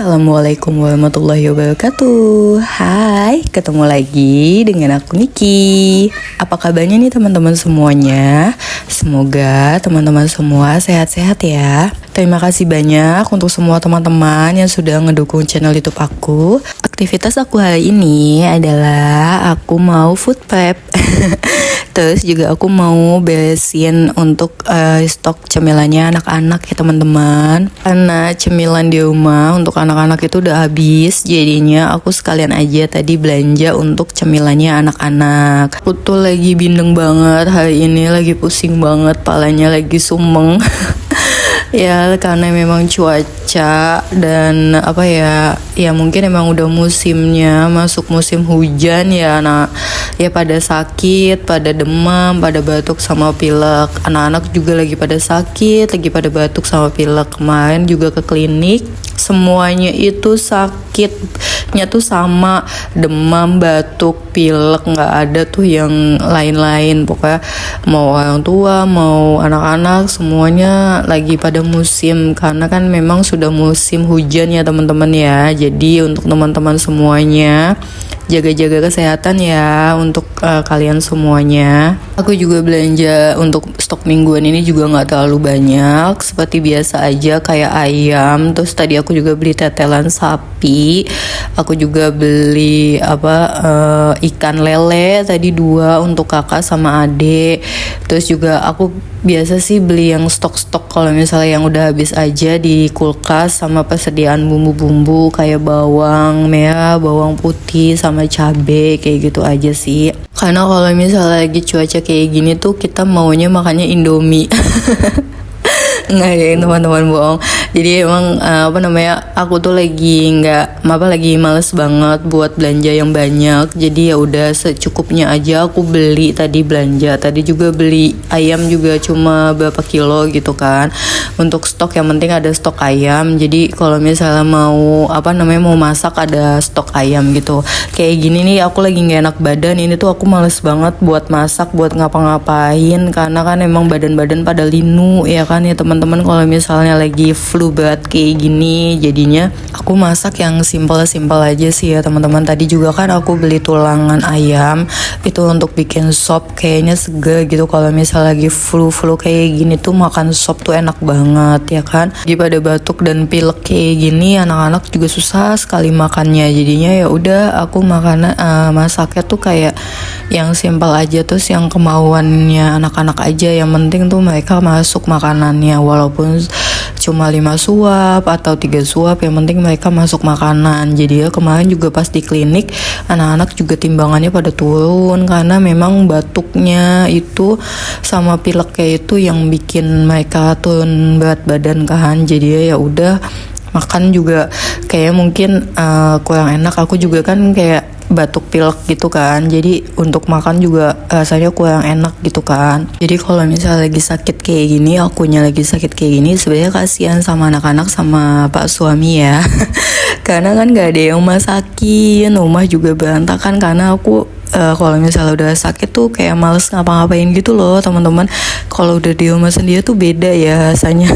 Assalamualaikum warahmatullahi wabarakatuh. Hai, ketemu lagi dengan aku Niki. Apa kabarnya nih teman-teman semuanya? Semoga teman-teman semua sehat-sehat ya. Terima kasih banyak untuk semua teman-teman yang sudah ngedukung channel YouTube aku. Aktivitas aku hari ini adalah aku mau food prep. Terus juga aku mau beresin untuk stok cemilannya anak-anak ya teman-teman. Karena cemilan di rumah untuk anak-anak itu udah habis, jadinya aku sekalian aja tadi belanja untuk cemilannya anak-anak. Aku tuh lagi bindeng banget hari ini, lagi pusing banget, palanya lagi sumeng. Ya karena memang cuaca dan ya mungkin emang udah musimnya masuk musim hujan ya ya pada sakit, pada demam, pada batuk sama pilek. Anak-anak juga lagi pada sakit, lagi pada batuk sama pilek. Kemarin juga ke klinik, semuanya itu sakitnya tuh sama, demam, batuk, pilek, nggak ada tuh yang lain-lain. Pokoknya mau orang tua, mau anak-anak, semuanya lagi pada musim, karena kan memang sudah musim hujan ya teman-teman ya. Jadi untuk teman-teman semuanya jaga-jaga kesehatan ya untuk kalian semuanya. Aku juga belanja untuk stok mingguan ini juga nggak terlalu banyak, seperti biasa aja kayak ayam. Terus tadi aku juga beli tetelan sapi. Aku juga beli ikan lele tadi 2 untuk kakak sama adik. Terus juga aku biasa sih beli yang stok-stok kalau misalnya yang udah habis aja di kulkas, sama persediaan bumbu-bumbu kayak bawang merah, bawang putih, sama cabai, kayak gitu aja sih. Karena kalau misalnya lagi cuaca kayak gini tuh kita maunya makannya Indomie. Nggak ya teman-teman, bohong. Jadi emang aku tuh lagi lagi males banget buat belanja yang banyak. Jadi ya udah secukupnya aja aku beli tadi belanja. Tadi juga beli ayam juga cuma berapa kilo gitu kan. Untuk stok yang penting ada stok ayam. Jadi kalau misalnya mau mau masak ada stok ayam gitu. Kayak gini nih aku lagi nggak enak badan. Ini tuh aku males banget buat masak, buat ngapa-ngapain, karena kan emang badan-badan pada linu ya kan ya teman-teman. Kalau misalnya lagi flu berat kayak gini, jadinya aku masak yang simple-simple aja sih ya teman-teman. Tadi juga kan aku beli tulangan ayam itu untuk bikin sop, kayaknya seger gitu. Kalau misalnya lagi flu kayak gini tuh makan sop tuh enak banget ya kan. Di pada batuk dan pilek kayak gini, anak-anak juga susah sekali makannya. Jadinya ya udah aku masaknya tuh kayak yang simple aja, terus yang kemauannya anak-anak aja. Yang penting tuh mereka masuk makanannya, walaupun cuma 5 suap atau 3 suap, yang penting mereka masuk makanan. Jadi ya kemarin juga pas di klinik, anak-anak juga timbangannya pada turun, karena memang batuknya itu sama pileknya itu yang bikin mereka turun berat badan kan. Jadi ya udah makan juga kayak mungkin kurang enak. Aku juga kan kayak batuk pilek gitu kan, jadi untuk makan juga rasanya kurang enak gitu kan. Jadi kalau misalnya lagi sakit kayak gini, akunya lagi sakit kayak gini, sebenarnya kasihan sama anak-anak sama pak suami ya. Karena kan gak ada yang masakin, rumah juga berantakan. Karena aku kalau misalnya udah sakit tuh kayak males ngapa-ngapain gitu loh teman-teman. Kalau udah di rumah sendiri tuh beda ya rasanya.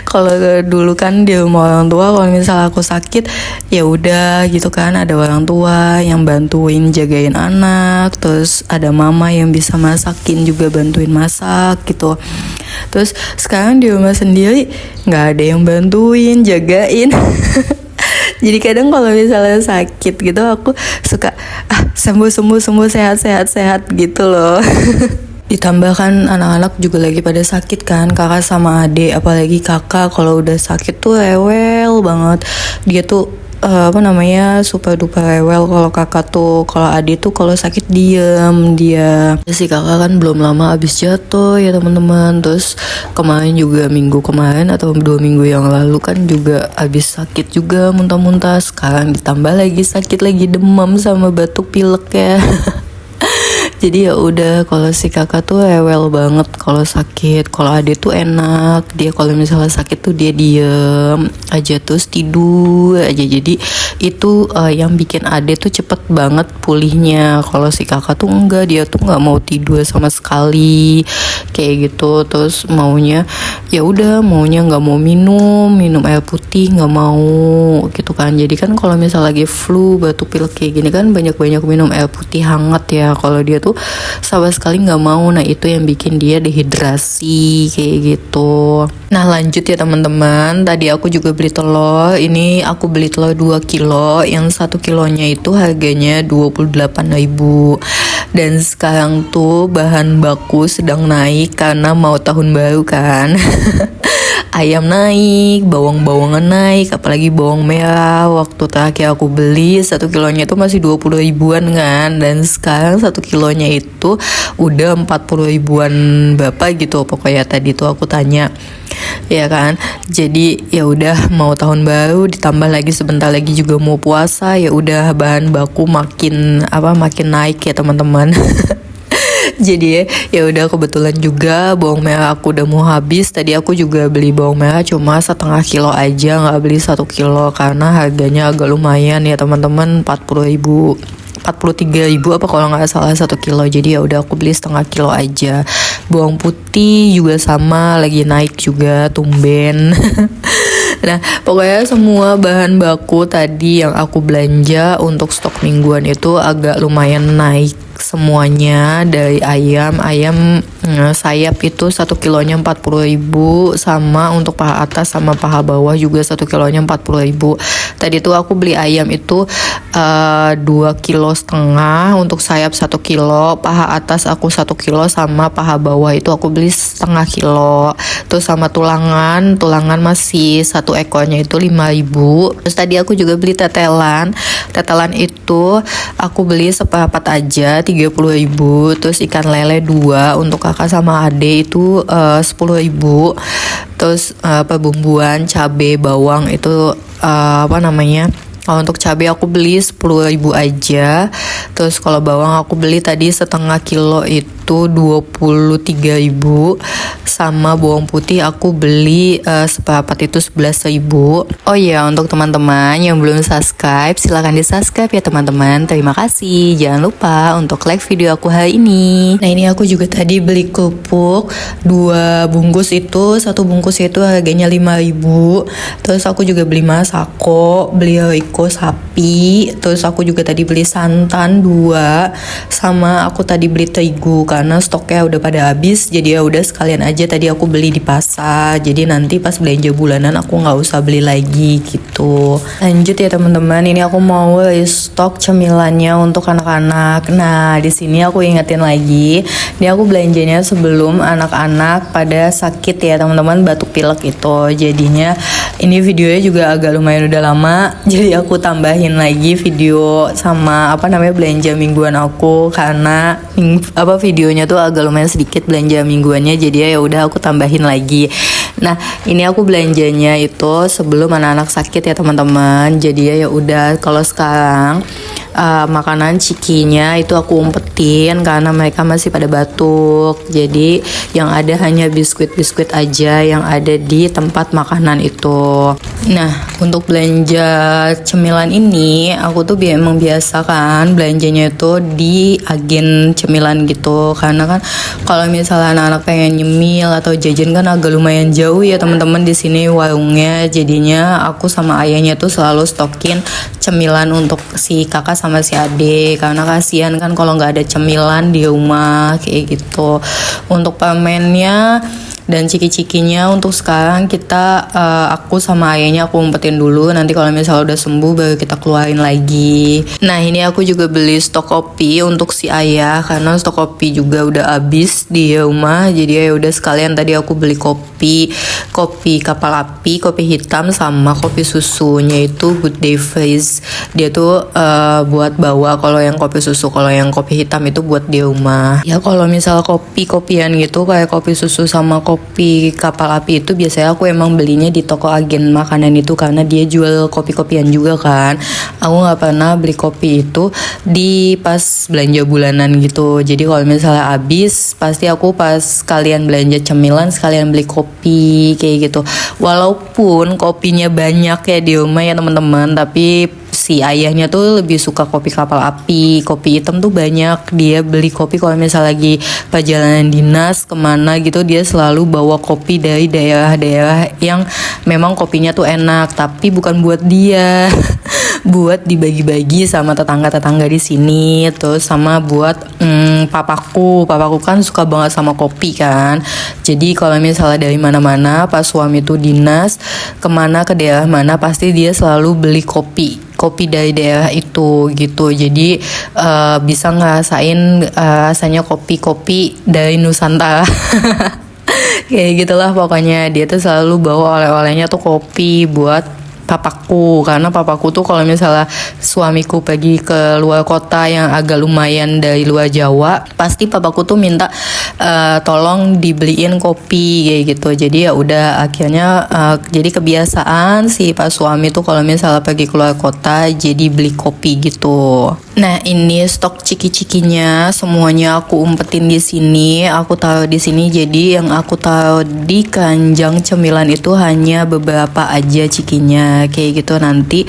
Kalau dulu kan di rumah orang tua, kalau misalnya aku sakit ya udah gitu kan, ada orang tua yang bantuin jagain anak, terus ada mama yang bisa masakin juga bantuin masak gitu. Terus sekarang di rumah sendiri nggak ada yang bantuin jagain. Jadi kadang kalau misalnya sakit gitu aku suka sembuh sehat gitu loh. Ditambah kan anak-anak juga lagi pada sakit kan, kakak sama adik. Apalagi kakak kalau udah sakit tuh rewel banget. Dia tuh super duper rewel. Kalau kakak tuh, kalau adik tuh kalau sakit diem dia. Si kakak kan belum lama abis jatuh ya teman-teman. Terus minggu kemarin atau 2 minggu yang lalu kan juga abis sakit juga muntah-muntah. Sekarang ditambah lagi sakit, lagi demam sama batuk pilek ya. Jadi ya udah, kalau si kakak tuh rewel banget kalau sakit. Kalau ade tuh enak, dia kalau misalnya sakit tuh dia diem aja terus tidur aja. Jadi itu yang bikin ade tuh cepet banget pulihnya. Kalau si kakak tuh enggak, dia tuh nggak mau tidur sama sekali kayak gitu. Terus maunya ya udah, maunya nggak mau minum air putih, nggak mau gitu kan. Jadi kan kalau misalnya lagi flu batuk pilek kayak gini kan banyak-banyak minum air putih hangat ya. Kalau dia tuh sama sekali nggak mau. Nah itu yang bikin dia dehidrasi kayak gitu. Nah lanjut ya teman-teman, tadi aku juga beli telur. Ini aku beli telur 2 kilo, yang 1 kilonya itu harganya 28.000. Dan sekarang tuh bahan baku sedang naik karena mau tahun baru kan. Ayam naik, bawang-bawangan naik, apalagi bawang merah. Waktu terakhir aku beli 1 kilonya itu masih 20 ribuan kan, dan sekarang 1 kilonya itu udah 40 ribuan berapa gitu. Pokoknya tadi tuh aku tanya, ya kan. Jadi ya udah mau tahun baru, ditambah lagi sebentar lagi juga mau puasa, ya udah bahan baku makin naik ya teman-teman. Jadi ya udah, kebetulan juga bawang merah aku udah mau habis. Tadi aku juga beli bawang merah cuma setengah kilo aja, nggak beli 1 kilo karena harganya agak lumayan ya teman-teman, 40.000 43.000 apa kalau nggak salah 1 kilo. Jadi ya udah aku beli setengah kilo aja. Bawang putih juga sama, lagi naik juga tumben. Nah pokoknya semua bahan baku tadi yang aku belanja untuk stok mingguan itu agak lumayan naik semuanya. Dari ayam sayap itu 1 kilonya 40.000, sama untuk paha atas sama paha bawah juga 1 kilonya 40.000. Tadi tuh aku beli ayam itu 2,5 kilo, untuk sayap 1 kilo, paha atas aku 1 kilo, sama paha bawah itu aku beli setengah kilo. Terus sama tulangan masih 1 ekornya itu 5.000. Terus tadi aku juga beli tetelan itu aku beli seperempat aja 30.000. Terus ikan lele 2 untuk kakak sama ade itu 10.000. Terus pebumbuan cabe bawang itu kalau untuk cabai aku beli 10.000 aja. Terus kalau bawang aku beli tadi setengah kilo itu 23.000. Sama bawang putih aku beli seperempat itu 11.000. Oh iya, untuk teman-teman yang belum subscribe, silahkan di subscribe ya teman-teman. Terima kasih. Jangan lupa untuk like video aku hari ini. Nah ini aku juga tadi beli kerupuk 2 bungkus itu. 1 bungkus itu harganya 5.000. Terus aku juga beli masako, beli Royco sapi. Terus aku juga tadi beli santan 2, sama aku tadi beli terigu karena stoknya udah pada habis. Jadi ya udah sekalian aja tadi aku beli di pasar. Jadi nanti pas belanja bulanan aku nggak usah beli lagi gitu. Lanjut ya teman-teman, ini aku mau restock cemilannya untuk anak-anak. Nah di sini aku ingetin lagi, ini aku belanjanya sebelum anak-anak pada sakit ya teman-teman, batuk pilek itu. Jadinya ini videonya juga agak lumayan udah lama. Jadi aku tambahin lagi video sama belanja mingguan aku, karena videonya tuh agak lumayan sedikit belanja mingguannya. Jadi ya udah aku tambahin lagi. Nah ini aku belanjanya itu sebelum anak-anak sakit ya teman-teman. Jadi ya udah, kalau sekarang makanan cikinya itu aku umpetin karena mereka masih pada batuk. Jadi yang ada hanya biskuit-biskuit aja yang ada di tempat makanan itu. Nah untuk belanja cemilan ini aku tuh emang biasa kan belanjanya itu di agen cemilan gitu. Karena kan kalau misalnya anak-anak pengen nyemil atau jajan kan agak lumayan jauh ya teman-teman di sini warungnya. Jadinya aku sama ayahnya tuh selalu stokin cemilan untuk si kakak sama si ade, karena kasihan kan kalau nggak ada cemilan di rumah kayak gitu. Untuk permennya dan ciki-cikinya untuk sekarang aku sama ayahnya aku umpetin dulu, nanti kalau misalnya udah sembuh baru kita keluarin lagi. Nah ini aku juga beli stok kopi untuk si ayah karena stok kopi juga udah habis di rumah. Jadi ya udah sekalian tadi aku beli kopi kapal api, kopi hitam, sama kopi susunya itu Good Day Freeze. Dia tuh buat bawa kalau yang kopi susu, kalau yang kopi hitam itu buat di rumah. Ya kalau misal kopian gitu kayak kopi susu sama kopi kopi kapal api itu biasanya aku emang belinya di toko agen makanan itu, karena dia jual kopi-kopian juga kan. Aku nggak pernah beli kopi itu di pas belanja bulanan gitu. Jadi kalau misalnya habis, pasti aku pas kalian belanja cemilan sekalian beli kopi kayak gitu. Walaupun kopinya banyak ya di rumah ya teman-teman, tapi si ayahnya tuh lebih suka kopi kapal api, kopi hitam tuh banyak dia beli kopi kalau misalnya lagi perjalanan dinas kemana gitu, dia selalu bawa kopi dari daerah-daerah yang memang kopinya tuh enak, tapi bukan buat dia buat dibagi-bagi sama tetangga-tetangga di sini, terus sama buat papaku kan suka banget sama kopi kan. Jadi kalau misalnya dari mana-mana pas suami tuh dinas kemana ke daerah mana, pasti dia selalu beli kopi dari daerah itu gitu. Jadi bisa ngerasain rasanya kopi dari Nusantara kayak gitulah pokoknya. Dia tuh selalu bawa oleh-olehnya tuh kopi buat papaku, karena papaku tuh kalau misalnya suamiku pergi ke luar kota yang agak lumayan dari luar Jawa, pasti papaku tuh minta tolong dibeliin kopi kayak gitu. Jadi ya udah akhirnya jadi kebiasaan si pas suami tuh kalau misalnya pergi ke luar kota jadi beli kopi gitu. Nah, ini stok ciki-cikinya semuanya aku umpetin di sini, aku taruh di sini. Jadi yang aku taruh di keranjang cemilan itu hanya beberapa aja cikinya kayak gitu. Nanti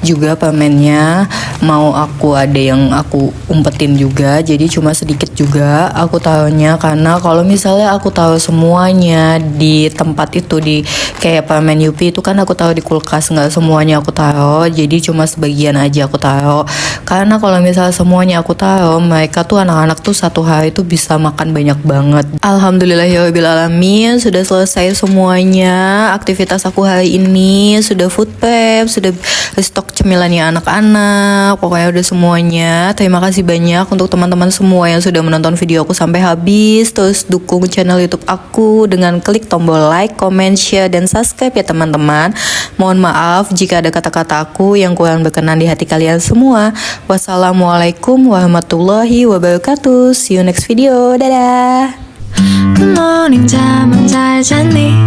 juga permennya mau aku ada yang aku umpetin juga, jadi cuma sedikit juga aku taruhnya, karena kalau misalnya aku taruh semuanya di tempat itu, di kayak permen Yupi itu kan aku taruh di kulkas, nggak semuanya aku taruh, jadi cuma sebagian aja aku taruh. Karena kalau misalnya semuanya aku taruh, mereka tuh anak-anak tuh satu hari tuh bisa makan banyak banget. Alhamdulillahirabbil alamin, sudah selesai semuanya aktivitas aku hari ini, sudah food prep, sudah stok cemilannya anak-anak, pokoknya udah semuanya. Terima kasih banyak untuk teman-teman semua yang sudah menonton video aku sampai habis. Terus dukung channel YouTube aku dengan klik tombol like, comment, share, dan subscribe ya teman-teman. Mohon maaf jika ada kata-kata aku yang kurang berkenan di hati kalian semua. Wassalamualaikum warahmatullahi wabarakatuh. See you next video. Dadah. Good morning, 잠은 잘 잤니?